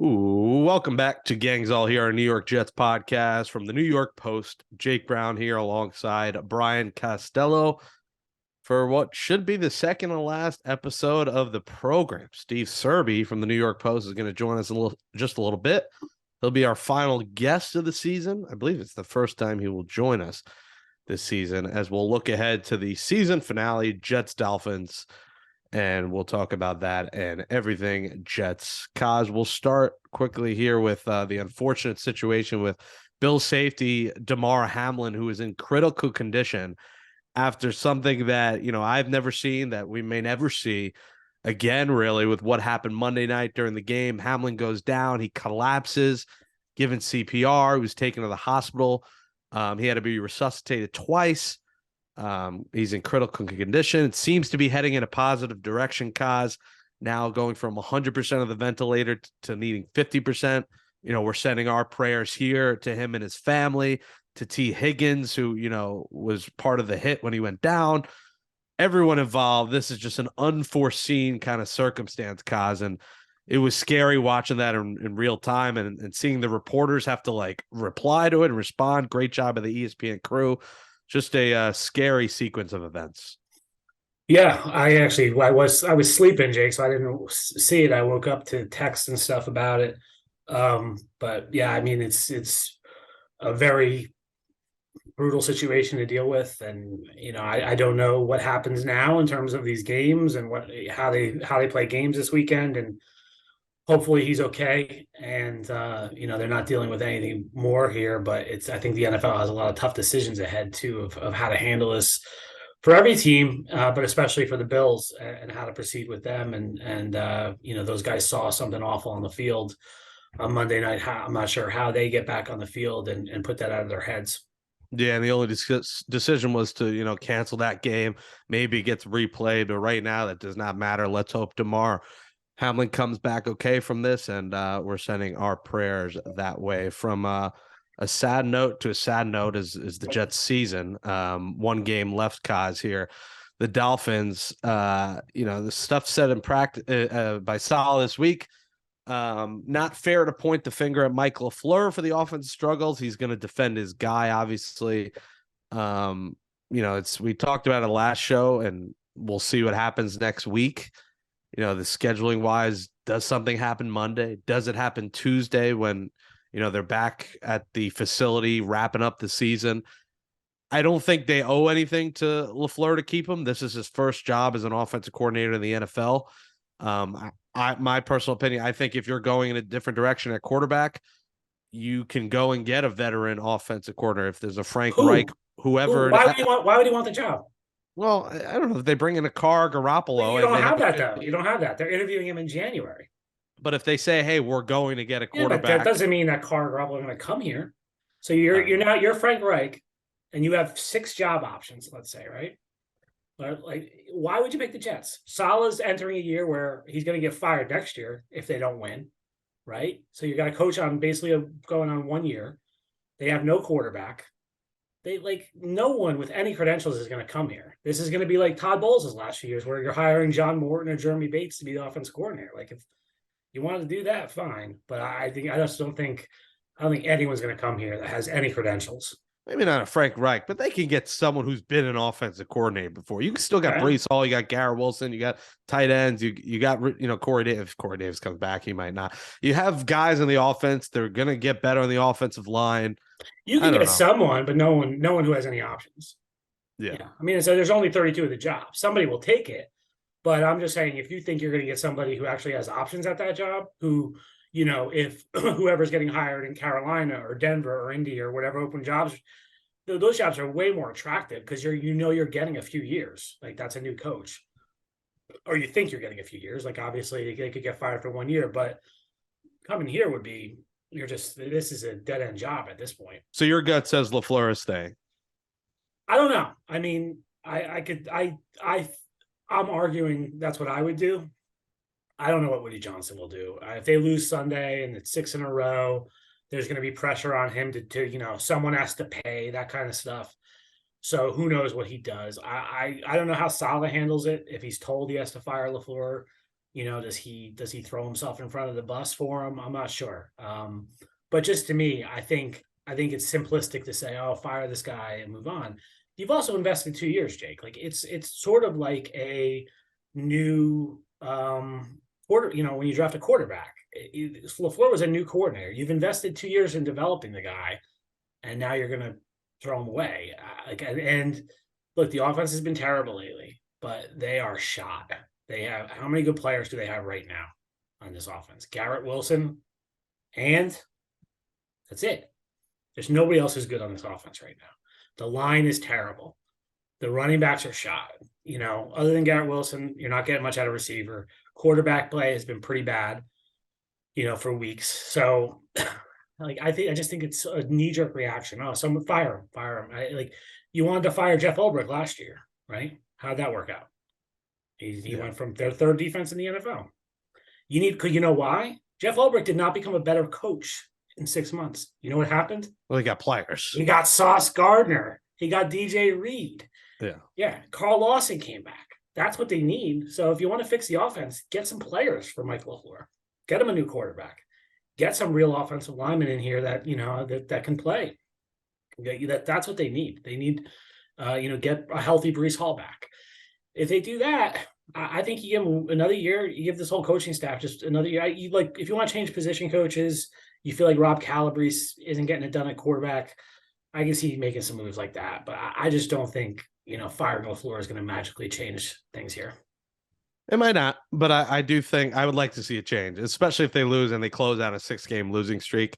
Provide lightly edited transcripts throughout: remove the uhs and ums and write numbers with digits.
Ooh, welcome back to Gangs All Here, our New York Jets podcast from the New York Post. Jake Brown here alongside Brian Costello for what should be the second and last episode of the program. Steve Serby from the New York Post is going to join us just a little bit. He'll be our final guest of the season. I believe it's the first time he will join us this season as we'll look ahead to the season finale, Jets-Dolphins. And we'll talk about that and everything Jets. Kaz, we'll start quickly here with the unfortunate situation with Bill safety Damar Hamlin, who is in critical condition after something that, I've never seen, that we may never see again, really, with what happened Monday night during the game. Hamlin goes down. He collapses, given CPR. He was taken to the hospital. He had to be resuscitated twice. He's in critical condition. It seems to be heading in a positive direction, Kaz. Now going from 100% of the ventilator to needing 50%. We're sending our prayers here to him and his family, to T. Higgins, who, was part of the hit when he went down. Everyone involved. This is just an unforeseen kind of circumstance, Kaz. And it was scary watching that in real time and seeing the reporters have to reply to it and respond. Great job of the ESPN crew. Just a scary sequence of events. Yeah, I was sleeping, Jake, so I didn't see it. I woke up to text and stuff about it. But yeah, I mean it's a very brutal situation to deal with, and I don't know what happens now in terms of these games and how they play games this weekend, and hopefully he's okay, and they're not dealing with anything more here. But I think the NFL has a lot of tough decisions ahead too of how to handle this for every team, but especially for the Bills, and how to proceed with them. And those guys saw something awful on the field on Monday night. I'm not sure how they get back on the field and put that out of their heads. Yeah, and the only decision was to, cancel that game. Maybe it gets replayed, but right now that does not matter. Let's hope tomorrow Hamlin comes back okay from this, and we're sending our prayers that way. From a sad note to a sad note is the Jets season. One game left, Kaz, here. The Dolphins, the stuff said in practice by Sal this week. Not fair to point the finger at Mike LaFleur for the offense struggles. He's going to defend his guy, obviously. We talked about it last show, and we'll see what happens next week. The scheduling wise, does something happen Monday? Does it happen Tuesday when, they're back at the facility wrapping up the season? I don't think they owe anything to LaFleur to keep him. This is his first job as an offensive coordinator in the NFL. My personal opinion, I think if you're going in a different direction at quarterback, you can go and get a veteran offensive coordinator. If there's a Frank Reich, whoever. Why would he want the job? Well, I don't know if they bring in a Carr, Garoppolo. You don't have that though. You don't have that. They're interviewing him in January. But if they say, "Hey, we're going to get a quarterback," but that doesn't mean that Carr and Garoppolo are going to come here. So you're Frank Reich, and you have 6 job options. Let's say, right? But why would you make the Jets? Salah's entering a year where he's going to get fired next year if they don't win, right? So you got a coach on basically going on 1 year. They have no quarterback. No one with any credentials is going to come here. This is going to be like Todd Bowles' last few years, where you're hiring John Morton or Jeremy Bates to be the offensive coordinator. If you want to do that, fine. But I don't think anyone's going to come here that has any credentials. Maybe not a Frank Reich, but they can get someone who's been an offensive coordinator before. You still got Breece Hall, you got Garrett Wilson, you got tight ends, you got Corey Davis. If Corey Davis comes back, he might not. You have guys in the offense; they're going to get better on the offensive line. You can get someone, but no one who has any options. Yeah. I mean, so there's only 32 of the job. Somebody will take it, but I'm just saying, if you think you're going to get somebody who actually has options at that job, who, if whoever's getting hired in Carolina or Denver or Indy or whatever open jobs, those jobs are way more attractive because you're getting a few years. That's a new coach, or you think you're getting a few years. Obviously they could get fired for 1 year, but coming here would be, this is a dead end job at this point. So your gut says LaFleur is staying. I don't know. I mean, I'm arguing that's what I would do. I don't know what Woody Johnson will do. If they lose Sunday and it's 6 in a row, there's going to be pressure on him to someone has to pay, that kind of stuff. So who knows what he does. I don't know how Saleh handles it. If he's told he has to fire LaFleur, Does he throw himself in front of the bus for him? I'm not sure. But just to me, I think it's simplistic to say, "Oh, fire this guy and move on." You've also invested 2 years, Jake. Like it's sort of like a new quarter. When you draft a quarterback, LaFleur was a new coordinator. You've invested 2 years in developing the guy, and now you're going to throw him away. And look, the offense has been terrible lately, but they are shot. They have how many good players do they have right now on this offense? Garrett Wilson, and that's it. There's nobody else who's good on this offense right now. The line is terrible. The running backs are shot. Other than Garrett Wilson, you're not getting much out of receiver. Quarterback play has been pretty bad, for weeks. So, I just think it's a knee-jerk reaction. Oh, someone fire him. You wanted to fire Jeff Ulbrich last year, right? How'd that work out? He went from their third defense in the NFL. You know why? Jeff Ulbrich did not become a better coach in 6 months. You know what happened? Well, he got players. He got Sauce Gardner. He got DJ Reed. Yeah. Carl Lawson came back. That's what they need. So if you want to fix the offense, get some players for Mike LaFleur. Get him a new quarterback. Get some real offensive linemen in here that that can play. That's what they need. They need, get a healthy Breece Hall back. If they do that, I think you give them another year. You give this whole coaching staff just another year. If you want to change position coaches, you feel like Rob Calabrese isn't getting it done at quarterback, I can see making some moves like that. But I just don't think, firing LaFleur is going to magically change things here. It might not, but I do think I would like to see a change, especially if they lose and they close out a 6-game losing streak.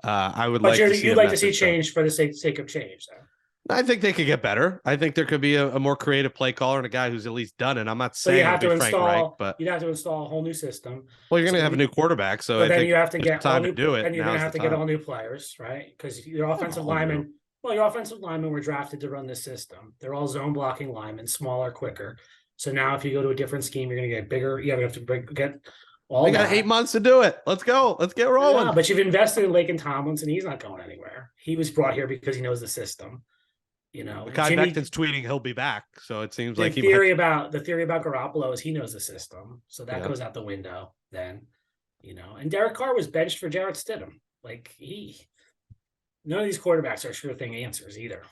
I would like to see. You'd like to see change for the sake of change, though. I think they could get better. I think there could be a more creative play caller and a guy who's at least done it. I'm not saying you have to install, Frank Reich, but you'd have to install a whole new system. Well, you're going to have a new quarterback, so then you have to get time to do it. And you're going to have to get all new players, right? Because your offensive linemen, were drafted to run this system. They're all zone blocking linemen, smaller, quicker. So now, if you go to a different scheme, you're going to get bigger. You have to get all. They got 8 months to do it. Let's go. Let's get rolling. Yeah, but you've invested in Laken Tomlinson. He's not going anywhere. He was brought here because he knows the system. Kai Becton's tweeting he'll be back, so it seems like the theory about Garoppolo is he knows the system, so that goes out the window. Then, and Derek Carr was benched for Jarrett Stidham. None of these quarterbacks are sure thing answers either.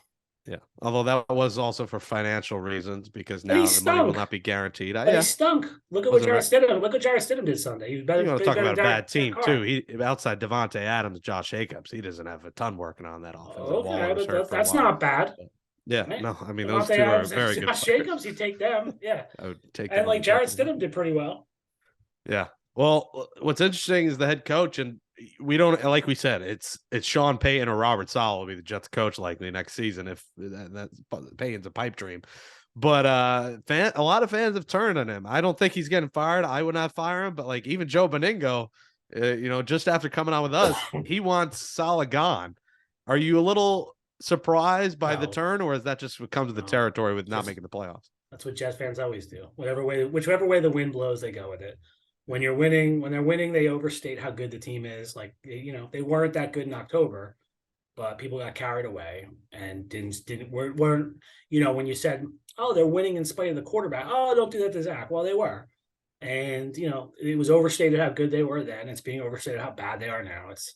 Yeah, although that was also for financial reasons because now the money will not be guaranteed. He stunk. Look at what Jarrett Stidham did Sunday. He was better. You want to talk about a bad team too? He outside Devontae Adams, Josh Jacobs, he doesn't have a ton working on that offense. Okay, but that's not bad. Yeah, no, I mean those two are very good. Josh Jacobs, you take them. Yeah, I would take them. And Jarrett Stidham did pretty well. Yeah. Well, what's interesting is the head coach, and we don't, like we said, it's Sean Payton or Robert Saleh will be the Jets coach likely next season if that's Payton's a pipe dream. But a lot of fans have turned on him. I don't think he's getting fired. I would not fire him. But even Joe Beningo, just after coming on with us, he wants Saleh gone. Are you a little surprised by the turn, or is that just what comes with the territory with not making the playoffs? That's what Jets fans always do. Whichever way the wind blows, they go with it. When they're winning, they overstate how good the team is. They weren't that good in October, but people got carried away and weren't. When you said, "Oh, they're winning in spite of the quarterback," oh, don't do that to Zach. Well, they were, and it was overstated how good they were then. It's being overstated how bad they are now. It's,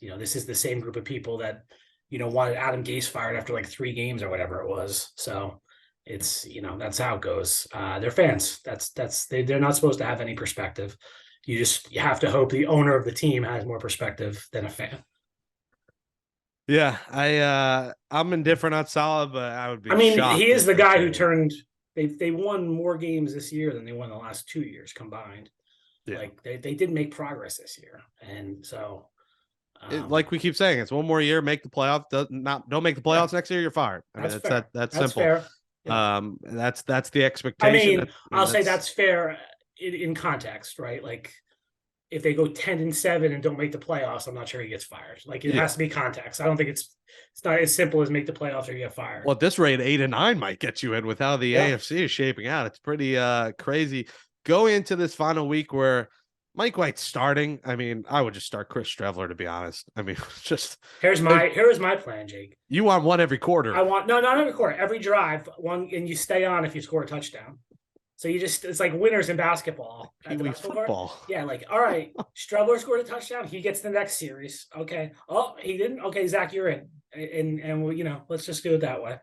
this is the same group of people that wanted Adam Gase fired after 3 games or whatever it was. So. It's that's how it goes. They're fans. They're not supposed to have any perspective. You have to hope the owner of the team has more perspective than a fan. Yeah, I'm indifferent on Saleh, but I would be. He is the guy who turned. They won more games this year than they won the last 2 years combined. Yeah. They did make progress this year, and so. Like we keep saying, it's one more year. Make the playoffs. Don't make the playoffs next year. You're fired. That's simple. Fair. Yeah. That's the expectation. I'll say that's fair in context, right? If they go 10-7 and don't make the playoffs, I'm not sure he gets fired. It has to be context. I don't think it's not as simple as make the playoffs or you get fired. Well, at this rate, 8-9 might get you in with how the AFC is shaping out. It's pretty crazy. Going into this final week where Mike White's starting. I would just start Chris Streveler, to be honest. Here's my plan, Jake. You want one every quarter. I want not every quarter, every drive one, and you stay on if you score a touchdown. So it's like winners in basketball at the Pee-wee basketball court. football. Yeah, like, all right, Strebler scored a touchdown. He gets the next series. Okay. Oh, he didn't. Okay, Zach, you're in. And we, let's just do it that way.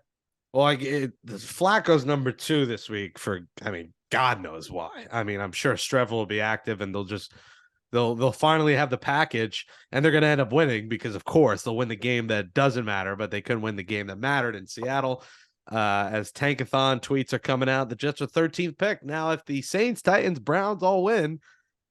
Well, Flacco's number 2 this week God knows why. I mean, I'm sure Strevel will be active and they'll finally have the package and they're going to end up winning because, of course, they'll win the game that doesn't matter, but they couldn't win the game that mattered in Seattle. As Tankathon tweets are coming out, the Jets are 13th pick. Now, if the Saints, Titans, Browns all win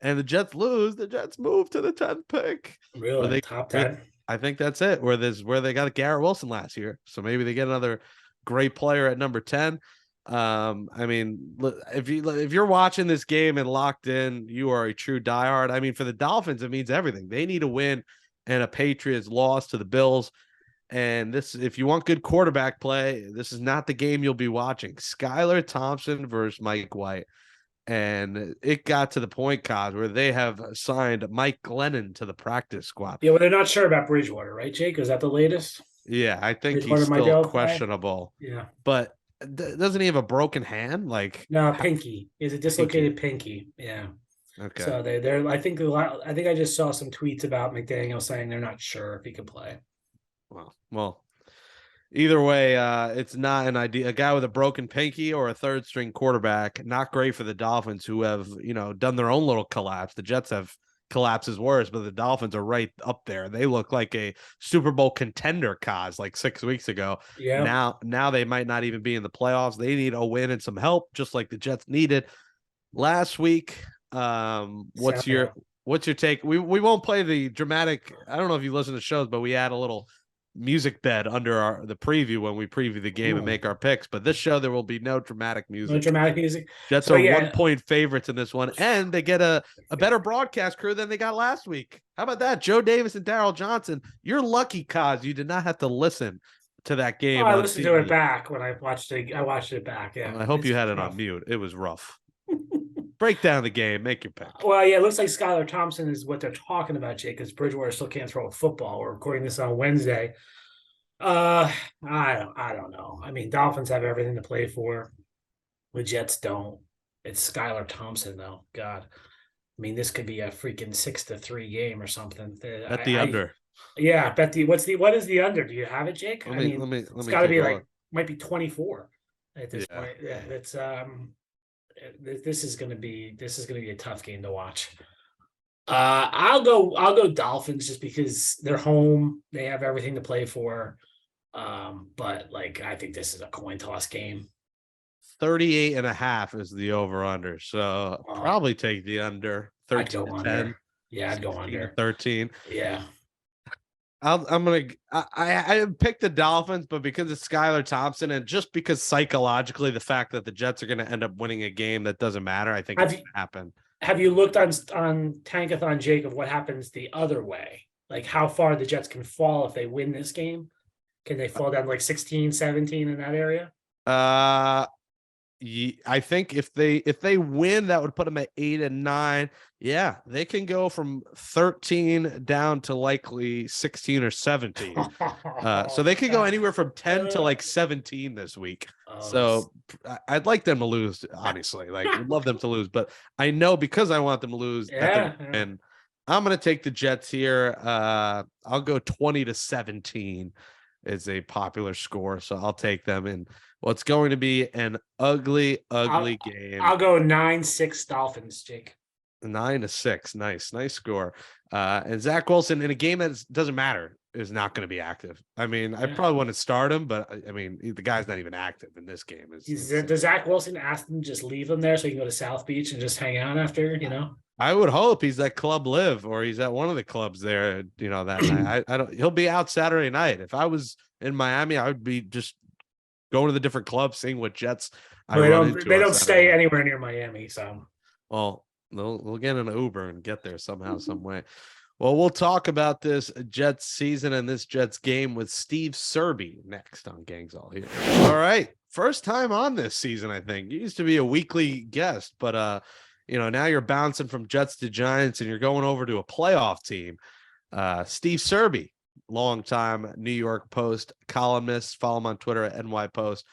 and the Jets lose, the Jets move to the 10th pick. Really? Top 10? I think that's it. Where they got Garrett Wilson last year. So maybe they get another great player at number 10. I mean, if you're watching this game and locked in, you are a true diehard. I mean, for the Dolphins, it means everything. They need a win and a Patriots loss to the Bills. And if you want good quarterback play, this is not the game you'll be watching. Skylar Thompson versus Mike White. And it got to the point, Kaz, where they have signed Mike Glennon to the practice squad. Yeah, well, they're not sure about Bridgewater, right, Jake? Is that the latest? Yeah, I think he's still questionable. Yeah. But doesn't he have a broken hand? Like, no, pinky. Is a dislocated pinky. Yeah. Okay. So they're I think I just saw some tweets about McDaniel saying they're not sure if he can play. Well, either way, it's not an idea. A guy with a broken pinky or a third string quarterback, not great for the Dolphins, who have, done their own little collapse. The Jets have collapses worse, but the Dolphins are right up there. They look like a Super Bowl contender, Kaz, like 6 weeks ago. Yeah. Now they might not even be in the playoffs. They need a win and some help, just like the Jets needed last week. What's your take? We won't play the dramatic. I don't know if you listen to shows, but we add a little music bed under the preview when we preview the game and make our picks. But this show, there will be no dramatic music. No dramatic music. Jets are 1-point favorites in this one, and they get a better broadcast crew than they got last week. How about that? Joe Davis and Daryl Johnson. You're lucky, Kaz. You did not have to listen to that game. I listened to it back when I watched it. I watched it back. Yeah. Well, I hope you had it on mute. It was rough. Break down the game. Make your pick. Well, yeah, it looks like Skylar Thompson is what they're talking about, Jake, because Bridgewater still can't throw a football. We're recording this on Wednesday. I don't know. I mean, Dolphins have everything to play for. The Jets don't. It's Skylar Thompson, though. God. I mean, this could be a freaking 6-3 game or something. Bet the under. Yeah, bet what is the under? Do you have it, Jake? Let me it's got to be might be 24 at this point. Yeah, it's this is going to be a tough game to watch. I'll go Dolphins just because they're home. They have everything to play for. But I think this is a coin toss game. 38.5 is the over under. So probably take the under. 13-10. Yeah, I'd go under 13. Yeah. I picked the Dolphins, but because it's Skylar Thompson and just because psychologically the fact that the Jets are going to end up winning a game that doesn't matter, I think it's going to happen. Have you looked on Tankathon, Jake, of what happens the other way? Like how far the Jets can fall if they win this game? Can they fall down 16, 17 in that area? I think if they win, that would put them at 8 and 9. Yeah, they can go from 13 down to likely 16 or 17. So they could go anywhere from 10 to 17 this week. So I'd like them to lose, honestly. I'd love them to lose, but I know because I want them to lose. And I'm going to take the Jets here. I'll go 20-17 is a popular score, so I'll take them in what's going to be an ugly game. I'll go 9-6 Dolphins, Jake. 9-6. Nice score. And Zach Wilson in a game that doesn't matter is not going to be active. I mean, I probably want to start him, but I mean, the guy's not even active in this game. Does Zach Wilson ask them to just leave him there so he can go to South Beach and just hang out after, I would hope he's at Club Live or he's at one of the clubs there, that night. I don't. He'll be out Saturday night. If I was in Miami, I would be just going to the different clubs, seeing what Jets. They don't stay anywhere near Miami, so. Well, they'll get an Uber and get there somehow, some way. Well, we'll talk about this Jets season and this Jets game with Steve Serby next on Gangs All Here. All right, first time on this season, I think. You used to be a weekly guest, but now you're bouncing from Jets to Giants and you're going over to a playoff team. Steve Serby, longtime New York Post columnist. Follow him on Twitter at NY Post.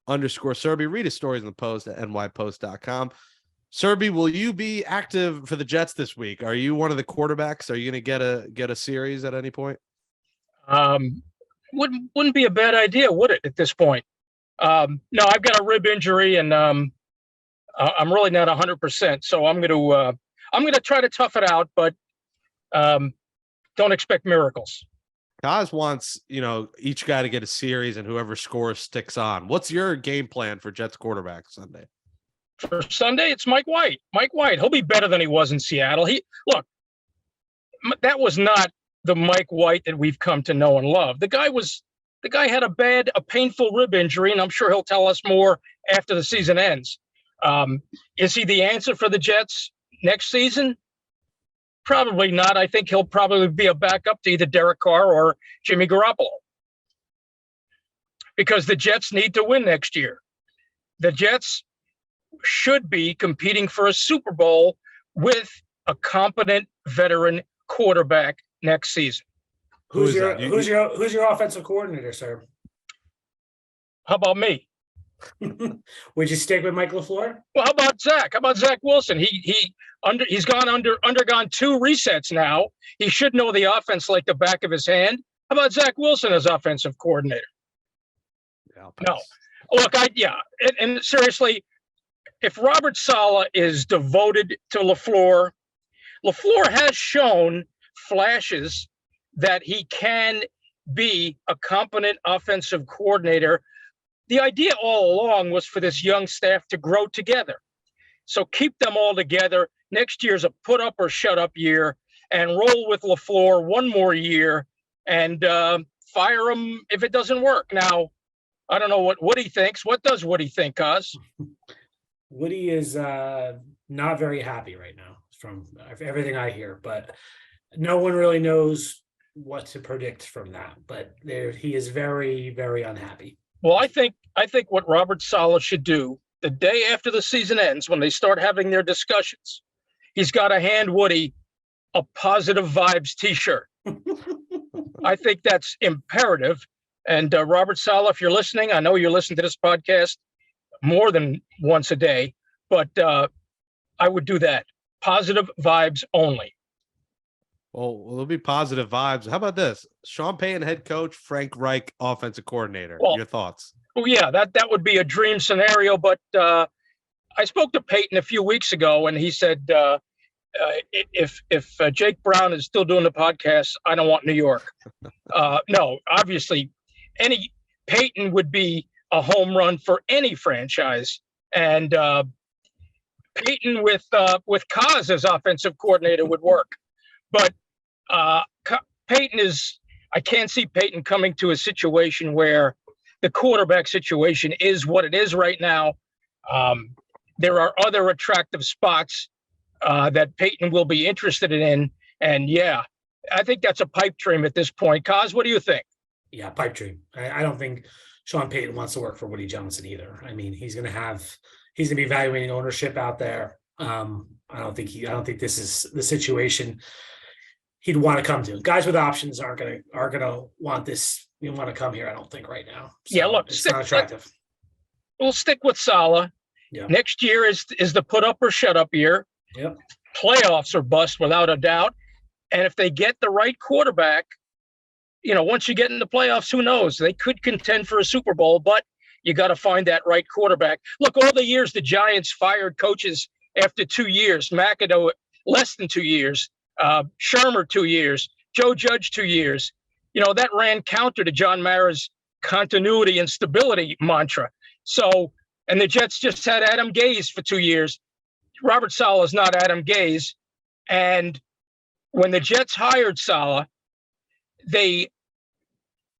_Serby. Read his stories in the Post at nypost.com. Serby, will you be active for the Jets this week? Are you one of the quarterbacks? Are you going to get a series at any point? Wouldn't be a bad idea, would it, at this point? No, I've got a rib injury, and I'm really not 100%. So I'm going to try to tough it out, but don't expect miracles. Kaz wants, each guy to get a series, and whoever scores sticks on. What's your game plan for Jets quarterback Sunday? For Sunday, it's Mike White. Mike White, he'll be better than he was in Seattle. That was not the Mike White that we've come to know and love. The guy had a painful rib injury, and I'm sure he'll tell us more after the season ends. Is he the answer for the Jets next season? Probably not. I think he'll probably be a backup to either Derek Carr or Jimmy Garoppolo, because the Jets need to win next year. The Jets should be competing for a Super Bowl with a competent veteran quarterback next season. Who's your offensive coordinator, sir? How about me? Would you stick with Mike LaFleur? Well, how about Zach? How about Zach Wilson? He's undergone 2 resets now. He should know the offense like the back of his hand. How about Zach Wilson as offensive coordinator? No. Look, and seriously, if Robert Saleh is devoted to LaFleur has shown flashes that he can be a competent offensive coordinator. The idea all along was for this young staff to grow together. So keep them all together. Next year's a put up or shut up year, and roll with LaFleur one more year, and fire him if it doesn't work. Now, I don't know what Woody thinks. What does Woody think, Cos? Woody is not very happy right now from everything I hear, but no one really knows what to predict from that. But he is very, very unhappy. Well, I think what Robert Saleh should do the day after the season ends, when they start having their discussions, he's got to hand Woody a positive vibes T-shirt. I think that's imperative. And Robert Saleh, if you're listening, I know you listen to this podcast more than once a day, but I would do that. Positive vibes only. Well, there'll be positive vibes. How about this? Sean Payton head coach, Frank Reich offensive coordinator. Your thoughts? Well, yeah, that would be a dream scenario. But I spoke to Payton a few weeks ago, and he said, if Jake Brown is still doing the podcast, I don't want New York. No, obviously, Payton would be a home run for any franchise, and Payton with Kaz as offensive coordinator would work. But Payton I can't see Payton coming to a situation where the quarterback situation is what it is right now. There are other attractive spots that Payton will be interested in. And yeah, I think that's a pipe dream at this point. Kaz, what do you think? Yeah, pipe dream. I don't think Sean Payton wants to work for Woody Johnson either. I mean, he's going to be evaluating ownership out there. I don't think this is the situation he'd want to come to. Guys with options aren't gonna want this. You want to come here, I don't think, right now. So yeah, look, it's not attractive. We'll stick with Saleh. Yeah. Next year is the put up or shut up year. Yep. Playoffs are bust without a doubt. And if they get the right quarterback, once you get in the playoffs, who knows? They could contend for a Super Bowl, but you got to find that right quarterback. Look, all the years the Giants fired coaches after 2 years, McAdoo less than 2 years, Shermer 2 years, Joe Judge 2 years. That ran counter to John Mara's continuity and stability mantra. So, and the Jets just had Adam Gase for 2 years. Robert Saleh is not Adam Gase. And when the Jets hired Saleh, they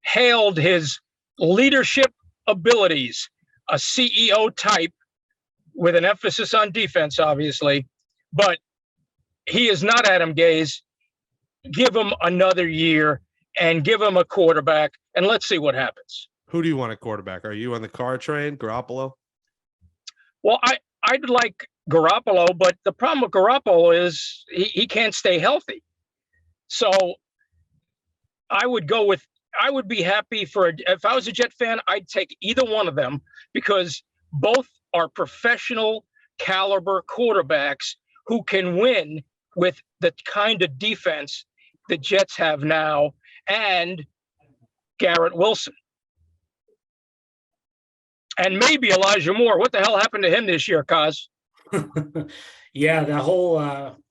hailed his leadership abilities, a CEO type with an emphasis on defense, obviously, but he is not Adam Gase. Give him another year and give him a quarterback, and let's see what happens. Who do you want a quarterback? Are you on the car train, Garoppolo? Well, I'd like Garoppolo, but the problem with Garoppolo is he can't stay healthy. So I would go with I would be happy if I was a Jet fan, I'd take either one of them because both are professional caliber quarterbacks who can win with the kind of defense the Jets have now and Garrett Wilson. And maybe Elijah Moore. What the hell happened to him this year, Kaz? Yeah, the whole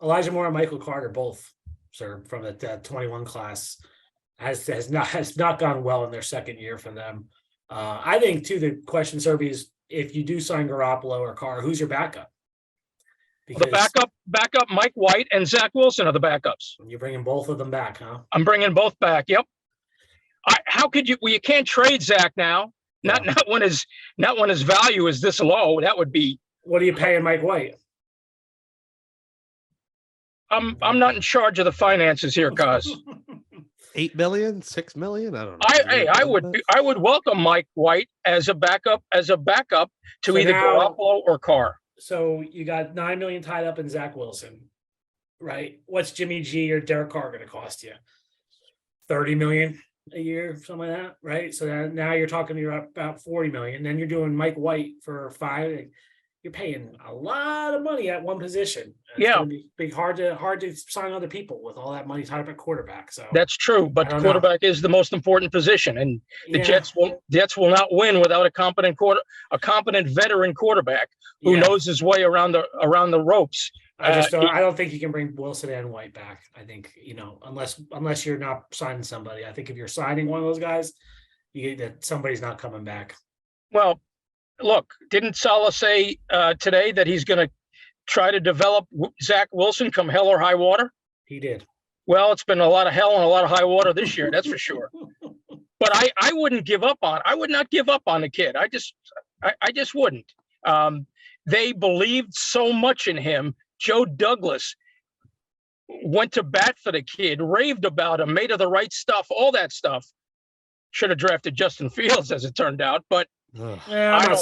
Elijah Moore and Michael Carter both, sir, from the 21 class has not gone well in their second year for them. I think too the question, Serby, is if you do sign Garoppolo or Carr, who's your backup? Because the backup Mike White and Zach Wilson are the backups. You're bringing both of them back, huh? I'm bringing both back. Yep. How could you? Well, you can't trade Zach now. Not when his value is this low. That would be. What are you paying Mike White? I'm not in charge of the finances here, Cuz. 8 million, 6 million. I don't know. I would welcome Mike White as a backup to either Garoppolo or Carr. So you got $9 million tied up in Zach Wilson, right? What's Jimmy G or Derek Carr going to cost you? $30 million a year, something like that, right? So now you're talking about $40 million. Then you're doing Mike White for $5 million. You're paying a lot of money at one position. It's going to be hard to sign other people with all that money tied up at quarterback. So that's true, but the quarterback is the most important position, and the Jets will not win without a competent veteran quarterback who knows his way around the ropes. I don't think you can bring Wilson and White back. I think unless you're not signing somebody. I think if you're signing one of those guys, that somebody's not coming back. Well, look, didn't Saleh say today that he's going to try to develop Zach Wilson come hell or high water? He did. Well, it's been a lot of hell and a lot of high water this year, that's for sure. But I wouldn't give up on. I would not give up on the kid. I just wouldn't. They believed so much in him. Joe Douglas went to bat for the kid, raved about him, made of the right stuff, all that stuff. Should have drafted Justin Fields, as it turned out, but. I'm not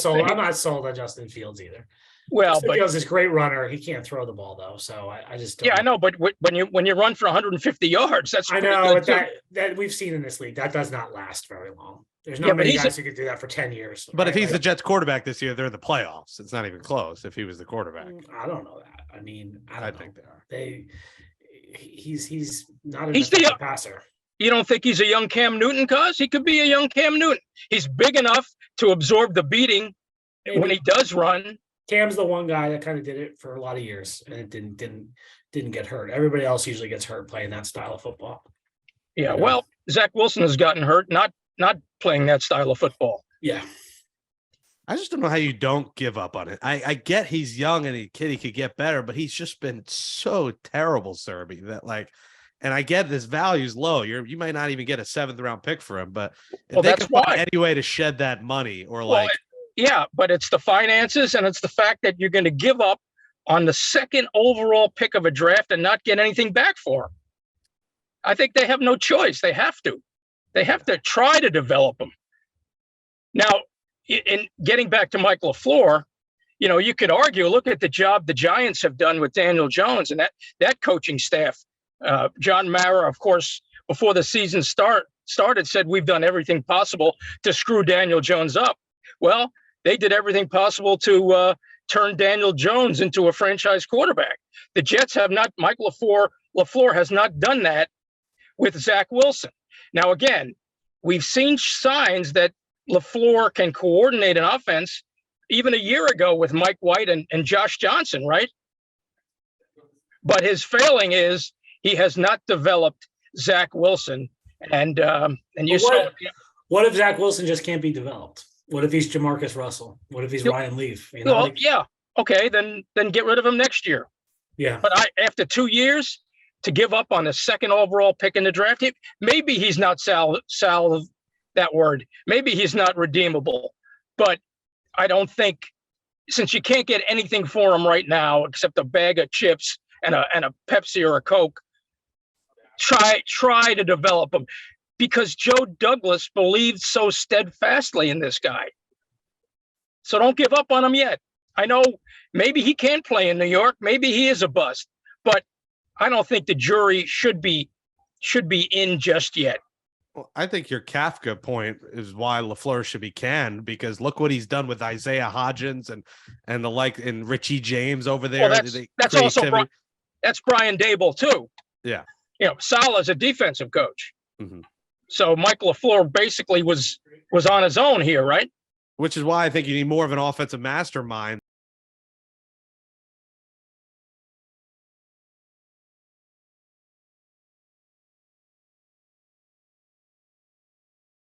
sold on Justin Fields either. Well, Justin Fields is a great runner. He can't throw the ball though, so I just don't. Yeah, I know, but when you run for 150 yards, that's I know that we've seen in this league that does not last very long. There's not many guys who could do that for 10 years. But if he's the Jets quarterback this year, they're in the playoffs. It's not even close. If he was the quarterback, I don't know that. I mean, I think they are. He's not an effective passer. You don't think he's a young Cam Newton, Cuz? He could be a young Cam Newton. He's big enough to absorb the beating when he does run. Cam's the one guy that kind of did it for a lot of years and it didn't get hurt. Everybody else usually gets hurt playing that style of football. Yeah, well, Zach Wilson has gotten hurt not playing that style of football. Yeah. I just don't know how you don't give up on it. I get he's young and he could get better, but he's just been so terrible, Serby, that and I get this value's low. You might not even get a 7th round pick for him, but if they can find any way to shed that money but it's the finances and it's the fact that you're going to give up on the 2nd overall pick of a draft and not get anything back for him. I think they have no choice. They have to. They have to try to develop him. Now, in getting back to Mike LaFleur, you could argue, look at the job the Giants have done with Daniel Jones and that coaching staff. John Mara, of course, before the season started, said we've done everything possible to screw Daniel Jones up. Well, they did everything possible to turn Daniel Jones into a franchise quarterback. The Jets have not. Mike LaFleur has not done that with Zach Wilson. Now, again, we've seen signs that LaFleur can coordinate an offense even a year ago with Mike White and Josh Johnson, right? But his failing is he has not developed Zach Wilson. And you saw. What if Zach Wilson just can't be developed? What if he's Jamarcus Russell? What if he's Ryan Leaf? Well, okay, then get rid of him next year. Yeah. But after 2 years to give up on the 2nd overall pick in the draft, maybe he's not that word. Maybe he's not redeemable. But I don't think, since you can't get anything for him right now except a bag of chips and a Pepsi or a Coke, try to develop him. Because Joe Douglas believed so steadfastly in this guy. So don't give up on him yet. I know maybe he can play in New York. Maybe he is a bust. But I don't think the jury should be in just yet. Well, I think your Kafka point is why LaFleur should be canned, because look what he's done with Isaiah Hodgins and the like, and Richie James over there. Well, that's also that's Brian Dable too. Yeah. Salah's a defensive coach. Mm-hmm. So Mike LaFleur basically was on his own here, right? Which is why I think you need more of an offensive mastermind